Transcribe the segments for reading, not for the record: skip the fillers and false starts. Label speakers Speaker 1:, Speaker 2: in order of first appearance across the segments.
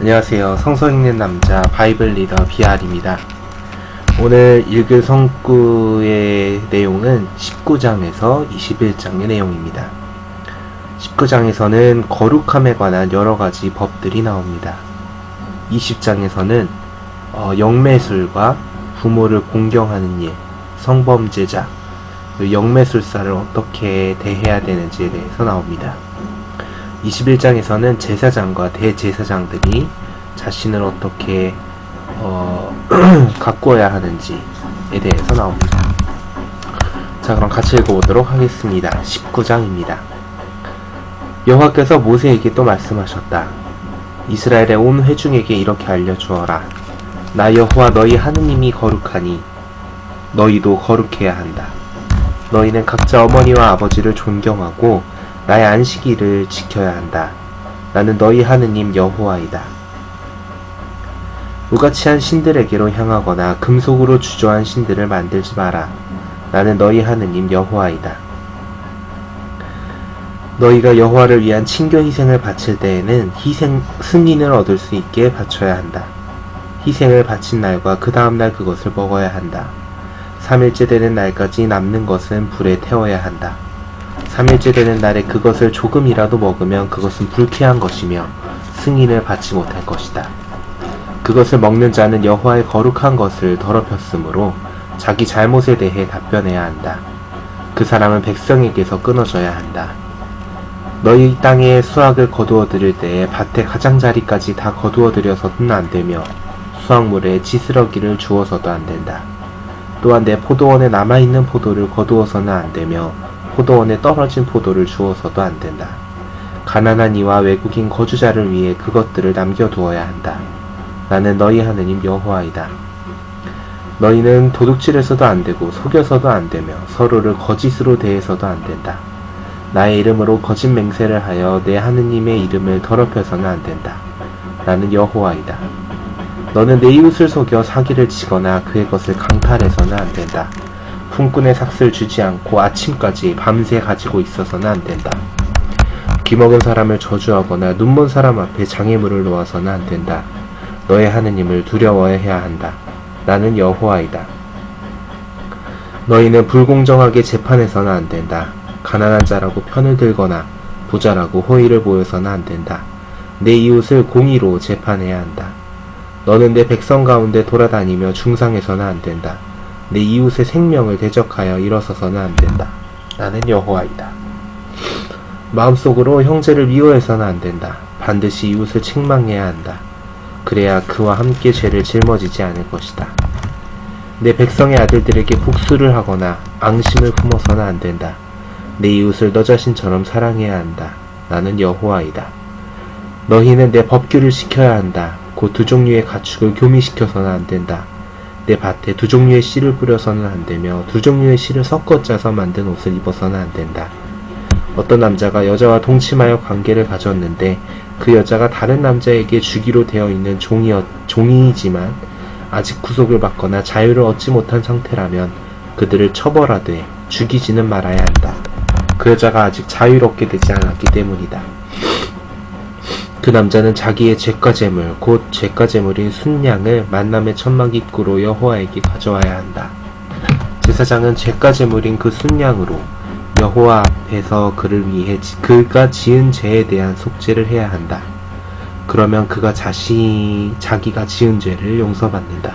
Speaker 1: 안녕하세요. 성서 읽는 남자 바이블 리더 BR입니다. 오늘 읽을 성구의 내용은 19장에서 21장의 내용입니다. 19장에서는 거룩함에 관한 여러가지 법들이 나옵니다. 20장에서는 영매술과 부모를 공경하는 일, 성범죄자, 영매술사를 어떻게 대해야 되는지에 대해서 나옵니다. 21장에서는 제사장과 대제사장들이 자신을 어떻게 가꾸어야 하는지에 대해서 나옵니다. 자, 그럼 같이 읽어보도록 하겠습니다. 19장입니다. 여호와께서 모세에게 또 말씀하셨다. 이스라엘의 온 회중에게 이렇게 알려주어라. 나 여호와 너희 하느님이 거룩하니 너희도 거룩해야 한다. 너희는 각자 어머니와 아버지를 존경하고 나의 안식일을 지켜야 한다. 나는 너희 하느님 여호와이다. 무가치한 신들에게로 향하거나 금속으로 주조한 신들을 만들지 마라. 나는 너희 하느님 여호와이다. 너희가 여호와를 위한 친교 희생을 바칠 때에는 승인을 얻을 수 있게 바쳐야 한다. 희생을 바친 날과 그 다음날 그것을 먹어야 한다. 3일째 되는 날까지 남는 것은 불에 태워야 한다. 3일째 되는 날에 그것을 조금이라도 먹으면 그것은 불쾌한 것이며 승인을 받지 못할 것이다. 그것을 먹는 자는 여호와의 거룩한 것을 더럽혔으므로 자기 잘못에 대해 답변해야 한다. 그 사람은 백성에게서 끊어져야 한다. 너희 땅에 수확을 거두어 들일 때에 밭의 가장자리까지 다 거두어 들여서는 안 되며 수확물에 지스러기를 주어서도 안 된다. 또한 내 포도원에 남아있는 포도를 거두어서는 안 되며 포도원에 떨어진 포도를 주어서도 안 된다. 가난한 이와 외국인 거주자를 위해 그것들을 남겨두어야 한다. 나는 너희 하느님 여호와이다. 너희는 도둑질해서도 안 되고 속여서도 안 되며 서로를 거짓으로 대해서도 안 된다. 나의 이름으로 거짓 맹세를 하여 내 하느님의 이름을 더럽혀서는 안 된다. 나는 여호와이다. 너는 내 이웃을 속여 사기를 치거나 그의 것을 강탈해서는 안 된다. 품꾼의 삭슬 주지 않고 아침까지 밤새 가지고 있어서는 안 된다. 귀먹은 사람을 저주하거나 눈먼 사람 앞에 장애물을 놓아서는 안 된다. 너의 하느님을 두려워해야 한다. 나는 여호와이다. 너희는 불공정하게 재판해서는 안 된다. 가난한 자라고 편을 들거나 부자라고 호의를 보여서는 안 된다. 내 이웃을 공의로 재판해야 한다. 너는 내 백성 가운데 돌아다니며 중상해서는 안 된다. 내 이웃의 생명을 대적하여 일어서서는 안 된다. 나는 여호와이다. 마음속으로 형제를 미워해서는 안 된다. 반드시 이웃을 책망해야 한다. 그래야 그와 함께 죄를 짊어지지 않을 것이다. 내 백성의 아들들에게 복수를 하거나 앙심을 품어서는 안 된다. 내 이웃을 너 자신처럼 사랑해야 한다. 나는 여호와이다. 너희는 내 법규를 지켜야 한다. 곧 두 종류의 가축을 교미시켜서는 안 된다. 내 밭에 두 종류의 씨를 뿌려서는 안 되며 두 종류의 씨를 섞어 짜서 만든 옷을 입어서는 안 된다. 어떤 남자가 여자와 동침하여 관계를 가졌는데 그 여자가 다른 남자에게 주기로 되어 있는 종이지만 아직 구속을 받거나 자유를 얻지 못한 상태라면 그들을 처벌하되 죽이지는 말아야 한다. 그 여자가 아직 자유롭게 되지 않았기 때문이다. 그 남자는 자기의 죄가 제물, 곧 죄가 제물인 순양을 만남의 천막 입구로 여호와에게 가져와야 한다. 제사장은 죄가 제물인 그 순양으로 여호와 앞에서 그를 위해 그가 지은 죄에 대한 속죄를 해야 한다. 그러면 그가 자기가 지은 죄를 용서받는다.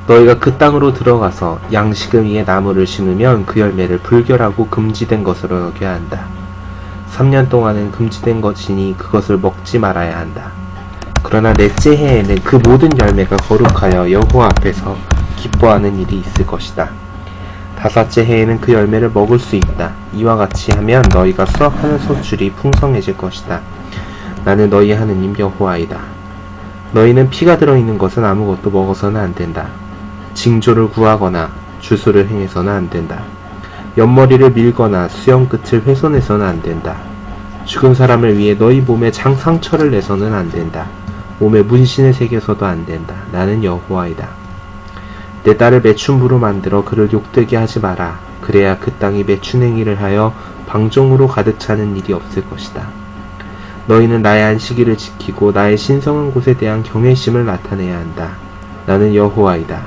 Speaker 1: 너희가 그 땅으로 들어가서 양식을 위해 나무를 심으면 그 열매를 불결하고 금지된 것으로 여겨야 한다. 3년 동안은 금지된 것이니 그것을 먹지 말아야 한다. 그러나 넷째 해에는 그 모든 열매가 거룩하여 여호와 앞에서 기뻐하는 일이 있을 것이다. 5째 해에는 그 열매를 먹을 수 있다. 이와 같이 하면 너희가 수확하는 소출이 풍성해질 것이다. 나는 너희 하느님 여호와이다. 너희는 피가 들어있는 것은 아무것도 먹어서는 안 된다. 징조를 구하거나 주술을 행해서는 안 된다. 옆머리를 밀거나 수염 끝을 훼손해서는 안 된다. 죽은 사람을 위해 너희 몸에 상처를 내서는 안 된다. 몸에 문신을 새겨서도 안 된다. 나는 여호와이다. 내 딸을 매춘부로 만들어 그를 욕되게 하지 마라. 그래야 그 땅이 매춘행위를 하여 방종으로 가득 차는 일이 없을 것이다. 너희는 나의 안식일을 지키고 나의 신성한 곳에 대한 경외심을 나타내야 한다. 나는 여호와이다.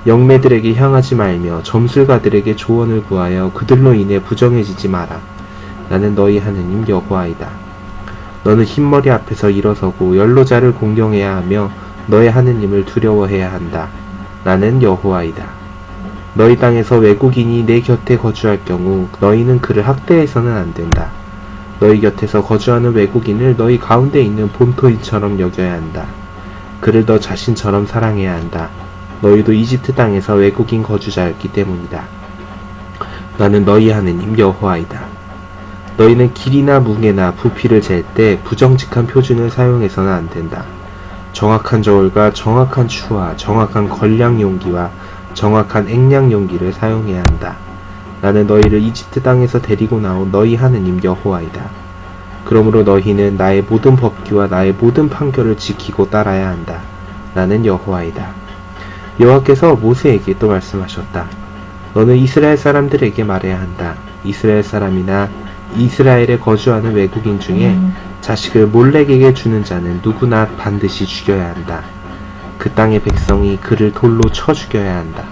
Speaker 1: 영매들에게 향하지 말며 점술가들에게 조언을 구하여 그들로 인해 부정해지지 마라. 나는 너희 하느님 여호와이다. 너는 흰머리 앞에서 일어서고 연로자를 공경해야 하며 너의 하느님을 두려워해야 한다. 나는 여호와이다. 너희 땅에서 외국인이 내 곁에 거주할 경우 너희는 그를 학대해서는 안 된다. 너희 곁에서 거주하는 외국인을 너희 가운데 있는 본토인처럼 여겨야 한다. 그를 너 자신처럼 사랑해야 한다. 너희도 이집트 땅에서 외국인 거주자였기 때문이다. 나는 너희 하느님 여호와이다. 너희는 길이나 무게나 부피를 잴 때 부정직한 표준을 사용해서는 안 된다. 정확한 저울과 정확한 추와 정확한 걸량 용기와 정확한 액량 용기를 사용해야 한다. 나는 너희를 이집트 땅에서 데리고 나온 너희 하느님 여호와이다. 그러므로 너희는 나의 모든 법규와 나의 모든 판결을 지키고 따라야 한다. 나는 여호와이다. 여호와께서 모세에게 또 말씀하셨다. 너는 이스라엘 사람들에게 말해야 한다. 이스라엘 사람이나 이스라엘에 거주하는 외국인 중에 자식을 몰렉에게 주는 자는 누구나 반드시 죽여야 한다. 그 땅의 백성이 그를 돌로 쳐 죽여야 한다.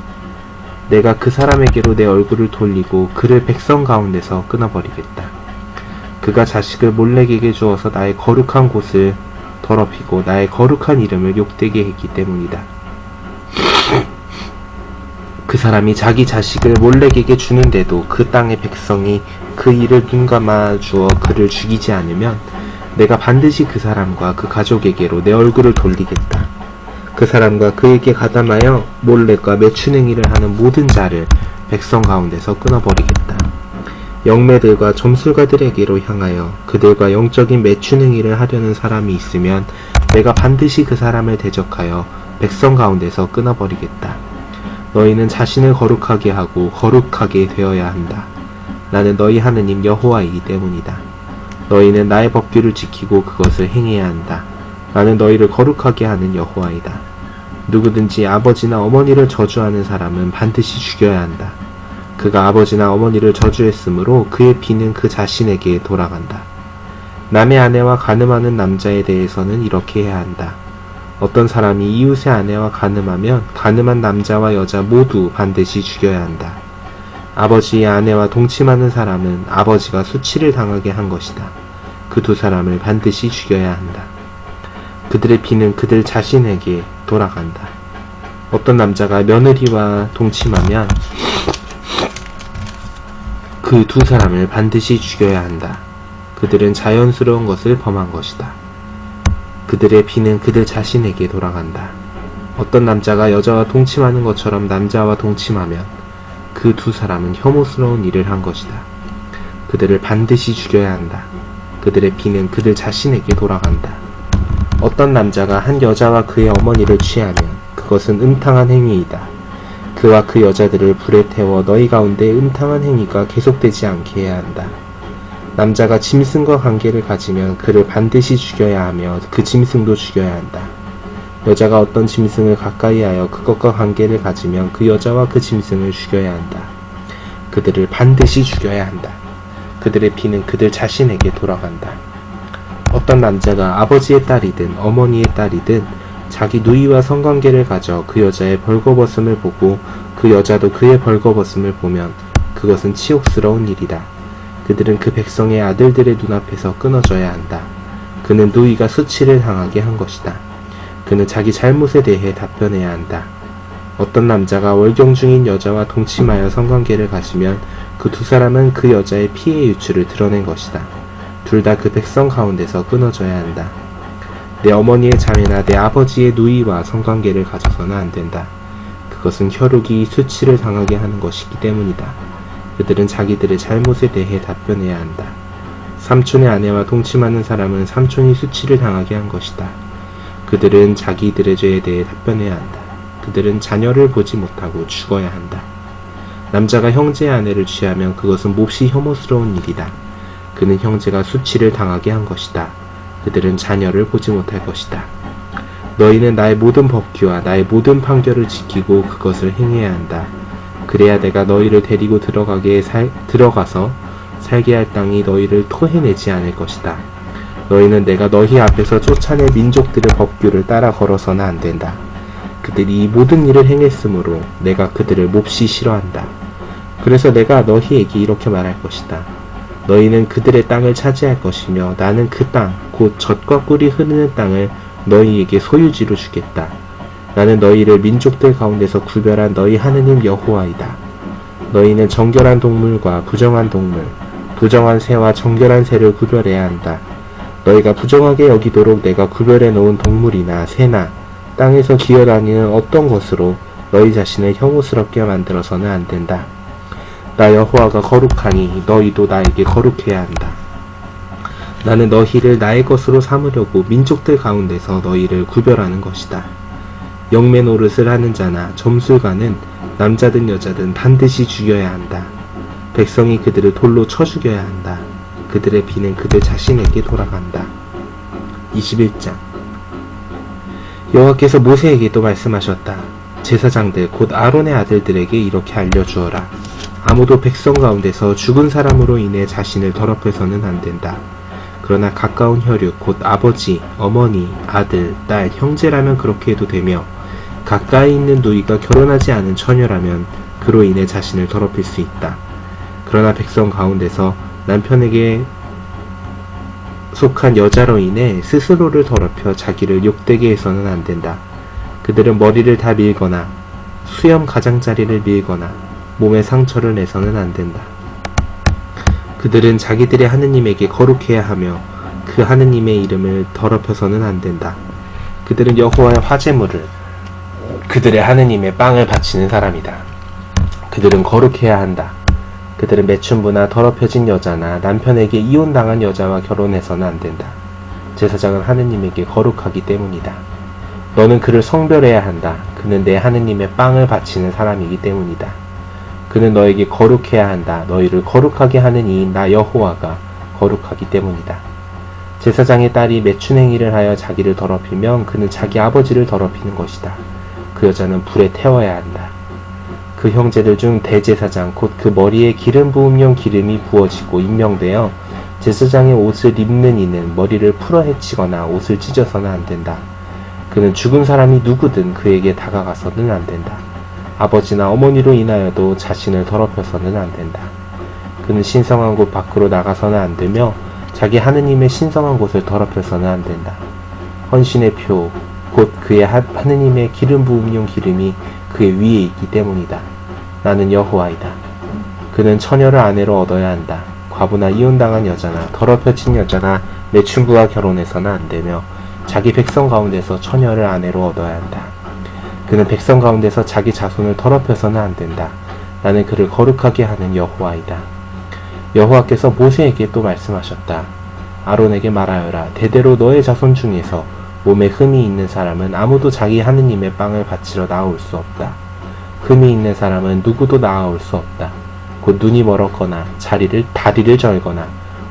Speaker 1: 내가 그 사람에게로 내 얼굴을 돌리고 그를 백성 가운데서 끊어버리겠다. 그가 자식을 몰렉에게 주어서 나의 거룩한 곳을 더럽히고 나의 거룩한 이름을 욕되게 했기 때문이다. 그 사람이 자기 자식을 몰렉에게 주는데도 그 땅의 백성이 그 일을 눈감아 주어 그를 죽이지 않으면 내가 반드시 그 사람과 그 가족에게로 내 얼굴을 돌리겠다. 그 사람과 그에게 가담하여 몰렉과 매춘행위를 하는 모든 자를 백성 가운데서 끊어버리겠다. 영매들과 점술가들에게로 향하여 그들과 영적인 매춘행위를 하려는 사람이 있으면 내가 반드시 그 사람을 대적하여 백성 가운데서 끊어버리겠다. 너희는 자신을 거룩하게 하고 거룩하게 되어야 한다. 나는 너희 하느님 여호와이기 때문이다. 너희는 나의 법규를 지키고 그것을 행해야 한다. 나는 너희를 거룩하게 하는 여호와이다. 누구든지 아버지나 어머니를 저주하는 사람은 반드시 죽여야 한다. 그가 아버지나 어머니를 저주했으므로 그의 피는 그 자신에게 돌아간다. 남의 아내와 간음하는 남자에 대해서는 이렇게 해야 한다. 어떤 사람이 이웃의 아내와 간음하면 간음한 남자와 여자 모두 반드시 죽여야 한다. 아버지의 아내와 동침하는 사람은 아버지가 수치를 당하게 한 것이다. 그 두 사람을 반드시 죽여야 한다. 그들의 피는 그들 자신에게 돌아간다. 어떤 남자가 며느리와 동침하면 그 두 사람을 반드시 죽여야 한다. 그들은 자연스러운 것을 범한 것이다. 그들의 피는 그들 자신에게 돌아간다. 어떤 남자가 여자와 동침하는 것처럼 남자와 동침하면 그 두 사람은 혐오스러운 일을 한 것이다. 그들을 반드시 죽여야 한다. 그들의 피는 그들 자신에게 돌아간다. 어떤 남자가 한 여자와 그의 어머니를 취하면 그것은 음탕한 행위이다. 그와 그 여자들을 불에 태워 너희 가운데 음탕한 행위가 계속되지 않게 해야 한다. 남자가 짐승과 관계를 가지면 그를 반드시 죽여야 하며 그 짐승도 죽여야 한다. 여자가 어떤 짐승을 가까이 하여 그것과 관계를 가지면 그 여자와 그 짐승을 죽여야 한다. 그들을 반드시 죽여야 한다. 그들의 피는 그들 자신에게 돌아간다. 어떤 남자가 아버지의 딸이든 어머니의 딸이든 자기 누이와 성관계를 가져 그 여자의 벌거벗음을 보고 그 여자도 그의 벌거벗음을 보면 그것은 치욕스러운 일이다. 그들은 그 백성의 아들들의 눈앞에서 끊어져야 한다. 그는 누이가 수치를 당하게 한 것이다. 그는 자기 잘못에 대해 답변해야 한다. 어떤 남자가 월경 중인 여자와 동침하여 성관계를 가지면 그 두 사람은 그 여자의 피해 유출을 드러낸 것이다. 둘 다 그 백성 가운데서 끊어져야 한다. 내 어머니의 자매나 내 아버지의 누이와 성관계를 가져서는 안 된다. 그것은 혈육이 수치를 당하게 하는 것이기 때문이다. 그들은 자기들의 잘못에 대해 답변해야 한다. 삼촌의 아내와 동침하는 사람은 삼촌이 수치를 당하게 한 것이다. 그들은 자기들의 죄에 대해 답변해야 한다. 그들은 자녀를 보지 못하고 죽어야 한다. 남자가 형제의 아내를 취하면 그것은 몹시 혐오스러운 일이다. 그는 형제가 수치를 당하게 한 것이다. 그들은 자녀를 보지 못할 것이다. 너희는 나의 모든 법규와 나의 모든 판결을 지키고 그것을 행해야 한다. 그래야 내가 너희를 데리고 들어가서 살게 할 땅이 너희를 토해내지 않을 것이다. 너희는 내가 너희 앞에서 쫓아낼 민족들의 법규를 따라 걸어서는 안 된다. 그들이 이 모든 일을 행했으므로 내가 그들을 몹시 싫어한다. 그래서 내가 너희에게 이렇게 말할 것이다. 너희는 그들의 땅을 차지할 것이며 나는 그 땅, 곧 젖과 꿀이 흐르는 땅을 너희에게 소유지로 주겠다. 나는 너희를 민족들 가운데서 구별한 너희 하느님 여호와이다. 너희는 정결한 동물과 부정한 동물, 부정한 새와 정결한 새를 구별해야 한다. 너희가 부정하게 여기도록 내가 구별해 놓은 동물이나 새나 땅에서 기어다니는 어떤 것으로 너희 자신을 혐오스럽게 만들어서는 안 된다. 나 여호와가 거룩하니 너희도 나에게 거룩해야 한다. 나는 너희를 나의 것으로 삼으려고 민족들 가운데서 너희를 구별하는 것이다. 영매 노릇을 하는 자나 점술가는 남자든 여자든 반드시 죽여야 한다. 백성이 그들을 돌로 쳐 죽여야 한다. 그들의 피는 그들 자신에게 돌아간다. 21장. 여호와께서 모세에게 또 말씀하셨다. 제사장들 곧 아론의 아들들에게 이렇게 알려주어라. 아무도 백성 가운데서 죽은 사람으로 인해 자신을 더럽혀서는 안 된다. 그러나 가까운 혈육 곧 아버지, 어머니, 아들, 딸, 형제라면 그렇게 해도 되며 가까이 있는 누이가 결혼하지 않은 처녀라면 그로 인해 자신을 더럽힐 수 있다. 그러나 백성 가운데서 남편에게 속한 여자로 인해 스스로를 더럽혀 자기를 욕되게 해서는 안 된다. 그들은 머리를 다 밀거나 수염 가장자리를 밀거나 몸에 상처를 내서는 안 된다. 그들은 자기들의 하느님에게 거룩해야 하며 그 하느님의 이름을 더럽혀서는 안 된다. 그들은 여호와의 화제물을 그들의 하느님의 빵을 바치는 사람이다. 그들은 거룩해야 한다. 그들은 매춘부나 더럽혀진 여자나 남편에게 이혼당한 여자와 결혼해서는 안 된다. 제사장은 하느님에게 거룩하기 때문이다. 너는 그를 성별해야 한다. 그는 내 하느님의 빵을 바치는 사람이기 때문이다. 그는 너에게 거룩해야 한다. 너희를 거룩하게 하는 이인 나 여호와가 거룩하기 때문이다. 제사장의 딸이 매춘행위를 하여 자기를 더럽히면 그는 자기 아버지를 더럽히는 것이다. 그 여자는 불에 태워야 한다. 그 형제들 중 대제사장 곧 그 머리에 기름 부음용 기름이 부어지고 임명되어 제사장의 옷을 입는 이는 머리를 풀어 헤치거나 옷을 찢어서는 안 된다. 그는 죽은 사람이 누구든 그에게 다가가서는 안 된다. 아버지나 어머니로 인하여도 자신을 더럽혀서는 안 된다. 그는 신성한 곳 밖으로 나가서는 안 되며 자기 하느님의 신성한 곳을 더럽혀서는 안 된다. 헌신의 표, 곧 그의 하느님의 기름 부음용 기름이 그의 위에 있기 때문이다. 나는 여호와이다. 그는 처녀를 아내로 얻어야 한다. 과부나 이혼당한 여자나 더럽혀진 여자나 매춘부와 결혼해서는 안 되며 자기 백성 가운데서 처녀를 아내로 얻어야 한다. 그는 백성 가운데서 자기 자손을 더럽혀서는 안 된다. 나는 그를 거룩하게 하는 여호와이다. 여호와께서 모세에게 또 말씀하셨다. 아론에게 말하여라. 대대로 너의 자손 중에서 몸에 흠이 있는 사람은 아무도 자기 하느님의 빵을 바치러 나아올 수 없다. 흠이 있는 사람은 누구도 나아올 수 없다. 곧 눈이 멀었거나 다리를 절거나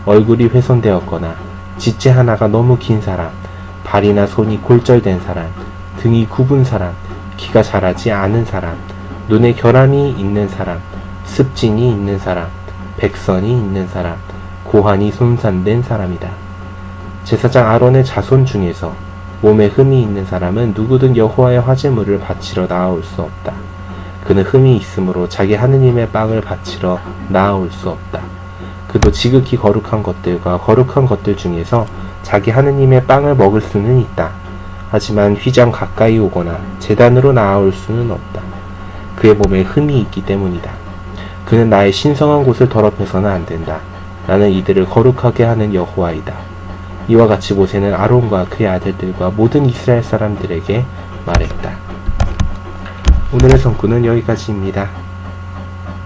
Speaker 1: 얼굴이 훼손되었거나 지체 하나가 너무 긴 사람, 발이나 손이 골절된 사람, 등이 굽은 사람, 키가 자라지 않은 사람, 눈에 결함이 있는 사람, 습진이 있는 사람, 백선이 있는 사람, 고환이 손산된 사람이다. 제사장 아론의 자손 중에서 몸에 흠이 있는 사람은 누구든 여호와의 화제물을 바치러 나아올 수 없다. 그는 흠이 있으므로 자기 하느님의 빵을 바치러 나아올 수 없다. 그도 지극히 거룩한 것들과 거룩한 것들 중에서 자기 하느님의 빵을 먹을 수는 있다. 하지만 휘장 가까이 오거나 제단으로 나아올 수는 없다. 그의 몸에 흠이 있기 때문이다. 그는 나의 신성한 곳을 더럽혀서는 안 된다. 나는 이들을 거룩하게 하는 여호와이다. 이와 같이 모세는 아론과 그의 아들들과 모든 이스라엘 사람들에게 말했다. 오늘의 성구는 여기까지입니다.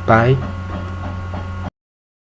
Speaker 1: 바이.